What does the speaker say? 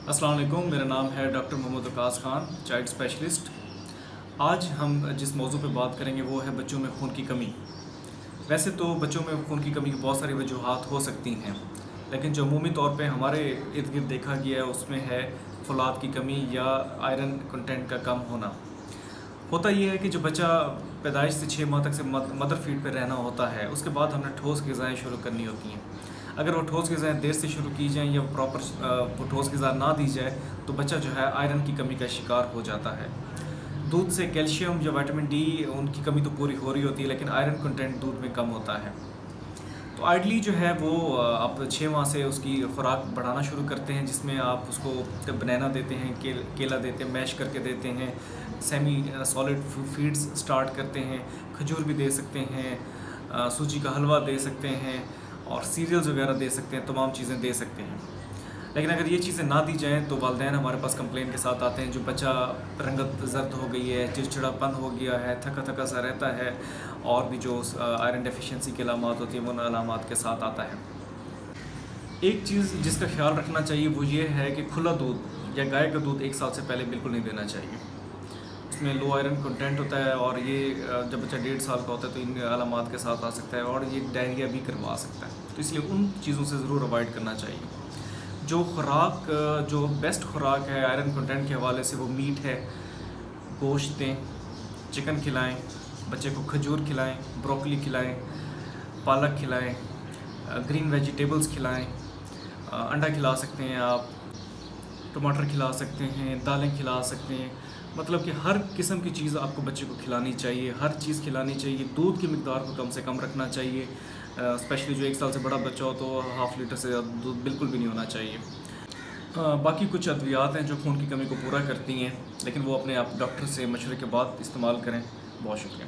अस्सलाम वालेकुम, मेरा नाम है doctor Mohammad Waqas Khan, child specialist. आज हम जिस मौजू पे बात करेंगे वो है बच्चों में खून की कमी। वैसे तो बच्चों में खून की कमी की बहुत सारी वजूहात हो सकती हैं, लेकिन जो अमूमी तौर पे हमारे इर्द गिर्द देखा गया है उसमें है फौलाद की कमी या आयरन कंटेंट का कम होना। होता ये है कि जो बच्चा पैदाइश से 6 माह तक से मदर फीड पे रहना होता है, उसके बाद हमने ठोस ग़िज़ाएँ शुरू करनी होती हैं। अगर वो ठोस ग़िज़ाएँ देर से शुरू की जाएँ या प्रॉपर वो ठोस ग़िज़ा ना दी जाए तो बच्चा जो है आयरन की कमी का शिकार हो जाता है। दूध से कैल्शियम या विटामिन डी उनकी कमी तो पूरी हो रही होती है, लेकिन आयरन कंटेंट दूध में कम होता है। तो आइडली जो है वो आप 6 माह से उसकी खुराक बढ़ाना शुरू करते हैं, जिसमें आप उसको बनाना देते हैं, केला देते हैं, मैश करके देते हैं, सेमी सॉलिड फीड्स स्टार्ट करते हैं, खजूर भी दे सकते हैं, सूजी का हलवा दे सकते हैं और सीरियल्स वगैरह दे सकते हैं, तमाम चीज़ें दे सकते हैं। लेकिन अगर ये चीज़ें ना दी जाएँ तो वालिदैन हमारे पास कंप्लेन के साथ आते हैं, जो बच्चा रंगत ज़र्द हो गई है, चिड़चिड़ापन हो गया है, थका थका सा रहता है और भी जो आयरन डेफिशिएंसी के अलामात होती हैं वो उन अलामात के साथ आता है। एक चीज़ जिसका ख्याल रखना चाहिए वो ये है कि खुला दूध या गाय का दूध 1 साल से पहले बिल्कुल नहीं देना चाहिए। उसमें लो आयरन कंटेंट होता है और ये जब बच्चा 1.5 साल का होता है तो इन अलामात के साथ आ सकता है और ये डायरिया भी करवा सकता है। तो इसलिए उन चीज़ों से ज़रूर अवॉइड करना चाहिए। जो खुराक जो बेस्ट खुराक है आयरन कंटेंट के हवाले से वो मीट है, गोश्त दें, चिकन खिलाएं, बच्चे को खजूर खिलाएं, ब्रोकली खिलाएं, पालक खिलाएं, ग्रीन वेजिटेबल्स खिलाएं, अंडा खिला सकते हैं आप, टमाटर खिला सकते हैं, दालें खिला सकते हैं। मतलब कि हर किस्म की चीज़ आपको बच्चे को खिलानी चाहिए, हर चीज़ खिलानी चाहिए। दूध की मिकदार को कम से कम रखना चाहिए, स्पेशली जो 1 साल से बड़ा बच्चा हो तो ½ लीटर से ज़्यादा दूध बिल्कुल भी नहीं होना चाहिए। बाकी कुछ अद्वियात हैं जो खून की कमी को पूरा करती हैं, लेकिन वो अपने आप डॉक्टर से मशवरे के बाद इस्तेमाल करें। बहुत शुक्रिया।